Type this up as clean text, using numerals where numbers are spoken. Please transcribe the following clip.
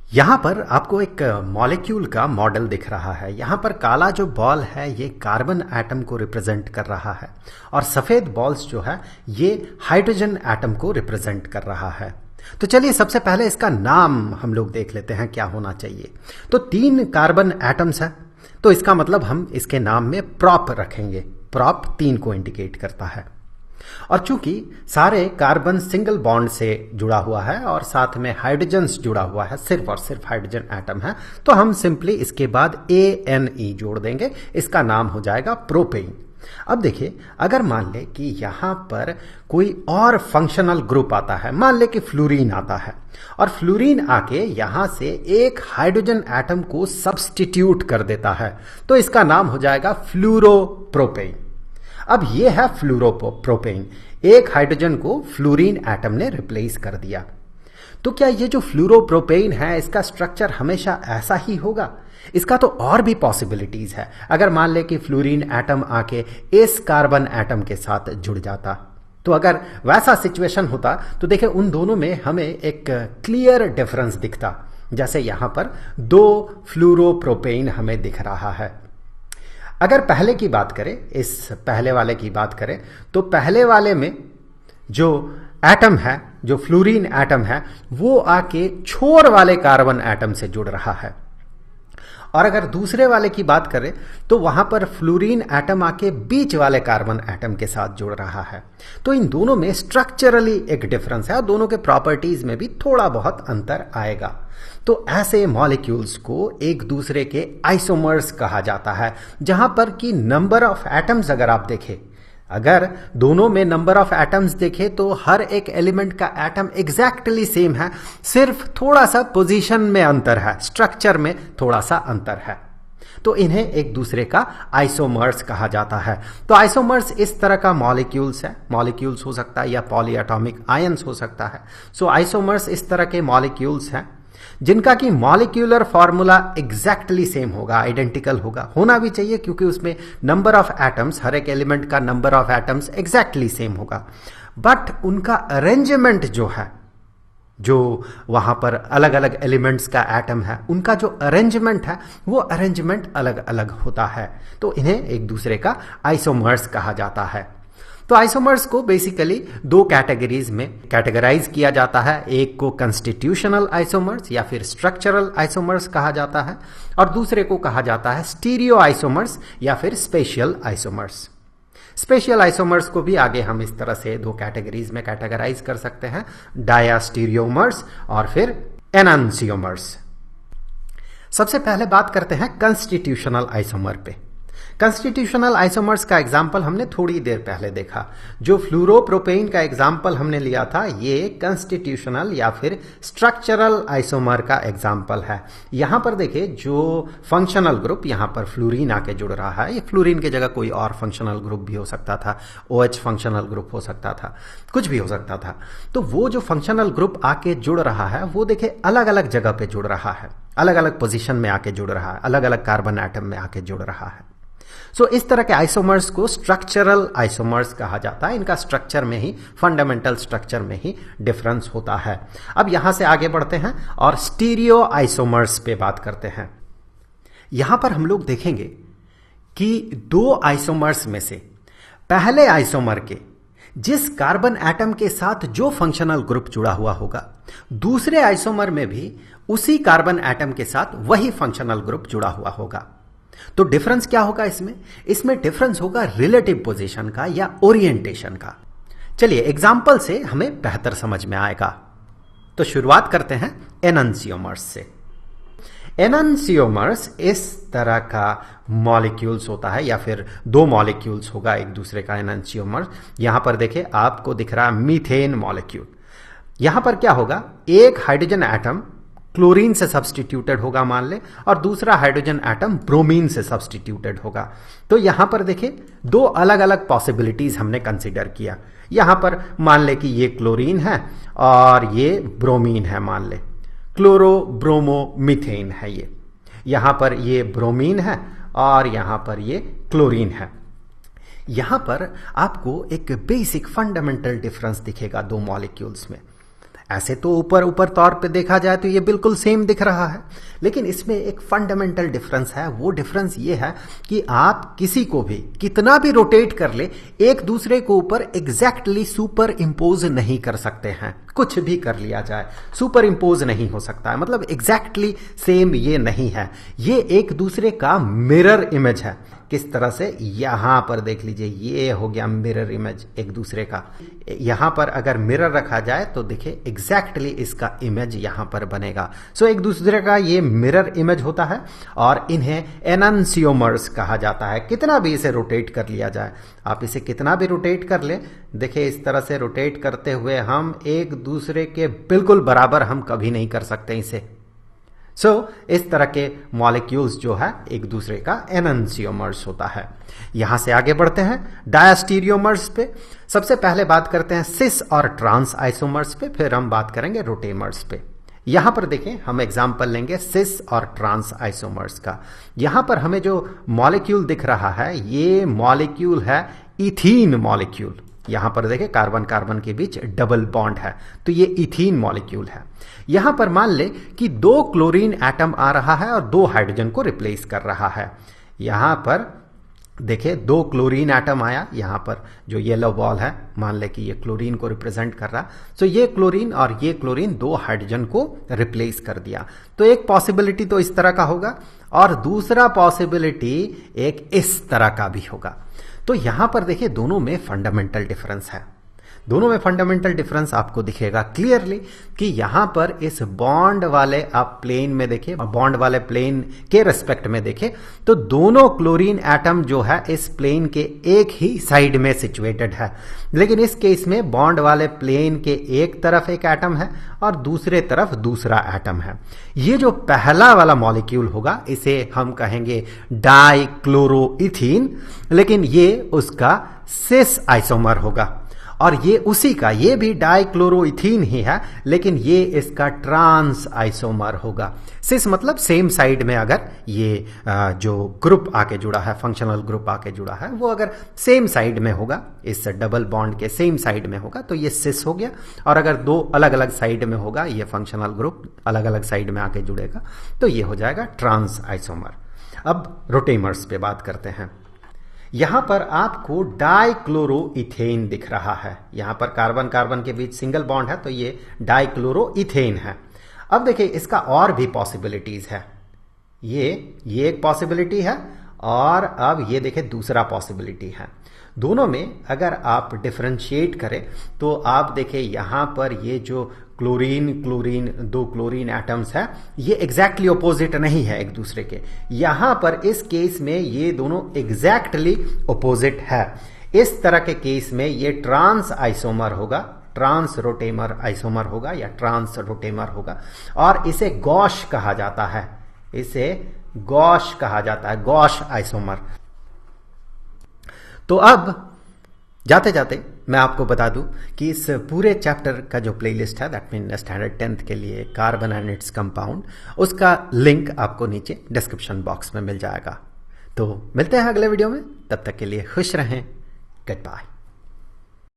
यहाँ पर आपको एक मॉलिक्यूल का मॉडल दिख रहा है। यहाँ पर काला जो बॉल है ये कार्बन एटम को रिप्रेजेंट कर रहा है और सफ़ेद बॉल्स जो है ये हाइड्रोजन एटम को रिप्रेजेंट कर रहा है। तो चलिए सबसे पहले इसका नाम हम लोग देख लेते हैं क्या होना चाहिए। तो 3 कार्बन एटम्स है, तो इसका मतलब हम इसके नाम में प्रॉप रखेंगे। प्रॉप 3 को इंडिकेट करता है। और चूंकि सारे कार्बन सिंगल बॉन्ड से जुड़ा हुआ है और साथ में हाइड्रोजन जुड़ा हुआ है, सिर्फ और सिर्फ हाइड्रोजन एटम है, तो हम सिंपली इसके बाद ANE जोड़ देंगे। इसका नाम हो जाएगा प्रोपेन। अब देखिए, अगर मान ले कि यहां पर कोई और फंक्शनल ग्रुप आता है, मान ले कि फ्लोरीन आता है और फ्लोरीन आके यहां से एक हाइड्रोजन एटम को सब्स्टिट्यूट कर देता है, तो इसका नाम हो जाएगा फ्लूरोप्रोपेन। अब ये है फ्लूरोप्रोपेन, एक हाइड्रोजन को फ्लोरीन एटम ने रिप्लेस कर दिया। तो क्या ये जो फ्लूरोप्रोपेन है इसका स्ट्रक्चर हमेशा ऐसा ही होगा? इसका तो और भी पॉसिबिलिटीज है। अगर मान ले कि फ्लोरीन एटम आके इस कार्बन एटम के साथ जुड़ जाता, तो अगर वैसा सिचुएशन होता तो देखिए उन दोनों में हमें एक क्लियर डिफरेंस दिखता। जैसे यहां पर 2 फ्लूरोप्रोपेन हमें दिख रहा है। अगर पहले की बात करें, इस पहले वाले की बात करें, तो पहले वाले में जो एटम है, जो फ्लोरीन एटम है, वो आके छोर वाले कार्बन एटम से जुड़ रहा है। और अगर दूसरे वाले की बात करें तो वहां पर फ्लोरीन एटम आके बीच वाले कार्बन एटम के साथ जुड़ रहा है। तो इन दोनों में स्ट्रक्चरली एक डिफरेंस है और दोनों के प्रॉपर्टीज में भी थोड़ा बहुत अंतर आएगा। तो ऐसे मॉलिक्यूल्स को एक दूसरे के आइसोमर्स कहा जाता है, जहां पर कि नंबर ऑफ एटम्स अगर आप देखें, अगर दोनों में नंबर ऑफ एटम्स देखें तो हर एक एलिमेंट का एटम एग्जैक्टली सेम है, सिर्फ थोड़ा सा पोजीशन में अंतर है, स्ट्रक्चर में थोड़ा सा अंतर है। तो इन्हें एक दूसरे का आइसोमर्स कहा जाता है। तो आइसोमर्स इस तरह का मॉलिक्यूल्स है, मॉलिक्यूल्स हो सकता है या पॉलीएटॉमिक आयंस हो सकता है। सो आइसोमर्स इस तरह के मॉलिक्यूल्स हैं जिनका कि मॉलिक्यूलर फॉर्मूला एग्जैक्टली सेम होगा, आइडेंटिकल होगा, होना भी चाहिए क्योंकि उसमें नंबर ऑफ एटम्स, हर एक एलिमेंट का number of atoms exactly same होगा। बट उनका अरेंजमेंट जो है, जो वहां पर अलग अलग एलिमेंट्स का एटम है, उनका जो अरेंजमेंट है वो अरेंजमेंट अलग अलग होता है। तो इन्हें एक दूसरे का आइसोमर्स कहा जाता है। तो आइसोमर्स को बेसिकली 2 कैटेगरीज में कैटेगराइज किया जाता है। एक को कंस्टिट्यूशनल आइसोमर्स या फिर स्ट्रक्चरल आइसोमर्स कहा जाता है और दूसरे को कहा जाता है स्टीरियो आइसोमर्स या फिर स्पेशियल आइसोमर्स। स्पेशियल आइसोमर्स को भी आगे हम इस तरह से 2 कैटेगरीज में कैटेगराइज कर सकते हैं, डायास्टीरियोमर्स और फिर एनांसियोमर्स। सबसे पहले बात करते हैं कंस्टिट्यूशनल आइसोमर पे। कंस्टिट्यूशनल आइसोमर्स का एग्जाम्पल हमने थोड़ी देर पहले देखा। जो फ्लूरोप्रोपेन का एग्जाम्पल हमने लिया था ये कंस्टिट्यूशनल या फिर स्ट्रक्चरल आइसोमर का एग्जाम्पल है। यहां पर देखिए जो फंक्शनल ग्रुप, यहां पर फ्लोरीन आके जुड़ रहा है, ये फ्लोरीन की जगह कोई और फंक्शनल ग्रुप भी हो सकता था, OH फंक्शनल ग्रुप हो सकता था, कुछ भी हो सकता था। तो वो जो फंक्शनल ग्रुप आके जुड़ रहा है वो देखिए अलग अलग जगह पे जुड़ रहा है, अलग अलग पोजिशन में आके जुड़ रहा है, अलग अलग कार्बन एटम में आके जुड़ रहा है। सो इस तरह के आइसोमर्स को स्ट्रक्चरल आइसोमर्स कहा जाता है। इनका स्ट्रक्चर में ही, फंडामेंटल स्ट्रक्चर में ही डिफरेंस होता है। अब यहां से आगे बढ़ते हैं और स्टीरियो आइसोमर्स पे बात करते हैं। यहां पर हम लोग देखेंगे कि 2 आइसोमर्स में से पहले आइसोमर के जिस कार्बन एटम के साथ जो फंक्शनल ग्रुप जुड़ा हुआ होगा, दूसरे आइसोमर में भी उसी कार्बन एटम के साथ वही फंक्शनल ग्रुप जुड़ा हुआ होगा। तो डिफरेंस क्या होगा इसमें? इसमें डिफरेंस होगा रिलेटिव पोजीशन का या ओरिएंटेशन का। चलिए एग्जाम्पल से हमें बेहतर समझ में आएगा। तो शुरुआत करते हैं एनंसियोमर्स से। एनंसियोमर्स इस तरह का मॉलिक्यूल्स होता है या फिर 2 मॉलिक्यूल्स होगा एक दूसरे का एनंसियोमर्स। यहां पर देखिए आपको दिख रहा है मीथेन मॉलिक्यूल। यहां पर क्या होगा, एक हाइड्रोजन एटम क्लोरीन से सब्स्टिट्यूटेड होगा मान ले, और दूसरा हाइड्रोजन एटम ब्रोमीन से सब्स्टिट्यूटेड होगा। तो यहां पर देखिए 2 अलग अलग पॉसिबिलिटीज हमने कंसीडर किया। यहां पर मान ले कि ये क्लोरीन है और ये ब्रोमीन है, मान ले क्लोरो ब्रोमो मीथेन है ये। यहां पर ये ब्रोमीन है और यहां पर ये क्लोरीन है। यहां पर आपको एक बेसिक फंडामेंटल डिफरेंस दिखेगा 2 मॉलिक्यूल्स में। ऐसे तो ऊपर ऊपर तौर पे देखा जाए तो ये बिल्कुल सेम दिख रहा है, लेकिन इसमें एक फंडामेंटल डिफरेंस है। वो डिफरेंस ये है कि आप किसी को भी कितना भी रोटेट कर ले, एक दूसरे के ऊपर एग्जैक्टली सुपर इम्पोज नहीं कर सकते हैं। कुछ भी कर लिया जाए सुपर इम्पोज नहीं हो सकता है, मतलब एग्जैक्टली सेम ये नहीं है। ये एक दूसरे का मिरर इमेज है। किस तरह से, यहां पर देख लीजिए, ये हो गया मिरर इमेज एक दूसरे का। यहां पर अगर मिरर रखा जाए तो देखिए एग्जैक्टली इसका इमेज यहां पर बनेगा। सो एक दूसरे का ये मिरर इमेज होता है और इन्हें एनंसियोमर्स कहा जाता है। कितना भी इसे रोटेट कर लिया जाए, आप इसे कितना भी रोटेट कर ले, देखिए इस तरह से रोटेट करते हुए हम एक दूसरे के बिल्कुल बराबर हम कभी नहीं कर सकते इसे। इस तरह के मॉलिक्यूल्स जो है एक दूसरे का एनंसियोमर्स होता है। यहां से आगे बढ़ते हैं डायस्टीरियोमर्स पे। सबसे पहले बात करते हैं सिस और ट्रांस आइसोमर्स पे, फिर हम बात करेंगे रोटेमर्स पे। यहां पर देखें, हम एग्जांपल लेंगे सिस और ट्रांस आइसोमर्स का। यहां पर हमें जो मॉलिक्यूल दिख रहा है, ये मॉलिक्यूल है इथीन मॉलिक्यूल। यहां पर देखें कार्बन कार्बन के बीच डबल बॉन्ड है, तो ये इथीन मॉलिक्यूल है। यहां पर मान ले कि 2 क्लोरीन एटम आ रहा है और 2 हाइड्रोजन को रिप्लेस कर रहा है। यहां पर देखिए 2 क्लोरीन एटम आया, यहां पर जो येलो बॉल है मान ले कि ये क्लोरीन को रिप्रेजेंट कर रहा, तो ये क्लोरीन और ये क्लोरीन 2 हाइड्रोजन को रिप्लेस कर दिया। तो एक पॉसिबिलिटी तो इस तरह का होगा और दूसरा पॉसिबिलिटी एक इस तरह का भी होगा। तो यहां पर देखिए दोनों में फंडामेंटल डिफरेंस है। दोनों में फंडामेंटल डिफरेंस आपको दिखेगा क्लियरली कि यहां पर इस बॉन्ड वाले आप प्लेन में देखिए, बॉन्ड वाले प्लेन के रेस्पेक्ट में देखें तो दोनों क्लोरीन एटम जो है इस प्लेन के एक ही साइड में सिचुएटेड है। लेकिन इस केस में बॉन्ड वाले प्लेन के एक तरफ एक एटम है और दूसरे तरफ दूसरा एटम है। ये जो पहला वाला मॉलिक्यूल होगा इसे हम कहेंगे डाइक्लोरोइथीन, लेकिन ये उसका सिस आइसोमर होगा। और ये उसी का, ये भी डाइक्लोरोइथीन ही है, लेकिन ये इसका ट्रांस आइसोमर होगा। सिस मतलब सेम साइड में अगर ये जो ग्रुप आके जुड़ा है, फंक्शनल ग्रुप आके जुड़ा है, वो अगर सेम साइड में होगा, इस डबल बॉन्ड के सेम साइड में होगा तो ये सिस हो गया। और अगर 2 अलग अलग साइड में होगा, ये फंक्शनल ग्रुप अलग अलग साइड में आके जुड़ेगा तो ये हो जाएगा ट्रांस आइसोमर। अब रोटेमर्स पे बात करते हैं। यहां पर आपको डाइक्लोरोइथेन दिख रहा है। यहां पर कार्बन कार्बन के बीच सिंगल बॉन्ड है तो ये डाइक्लोरोइथेन है। अब देखिए इसका और भी पॉसिबिलिटीज है। ये एक पॉसिबिलिटी है और अब ये देखिए दूसरा पॉसिबिलिटी है। दोनों में अगर आप डिफरेंशिएट करें तो आप देखिए यहां पर ये जो क्लोरीन 2 क्लोरीन एटम्स है, ये एग्जैक्टली ऑपोजिट नहीं है एक दूसरे के। यहां पर इस केस में ये दोनों एग्जैक्टली ऑपोजिट है। इस तरह के केस में ये ट्रांस आइसोमर होगा, ट्रांस रोटेमर आइसोमर होगा या ट्रांस रोटेमर होगा और इसे गॉश कहा जाता है। इसे गॉश कहा जाता है, गॉश आइसोमर। तो अब जाते जाते मैं आपको बता दूं कि इस पूरे चैप्टर का जो प्लेलिस्ट है, दैट मीन स्टैंडर्ड 10th के लिए कार्बन एंड इट्स कंपाउंड, उसका लिंक आपको नीचे डिस्क्रिप्शन बॉक्स में मिल जाएगा। तो मिलते हैं अगले वीडियो में, तब तक के लिए खुश रहें, गुड बाय।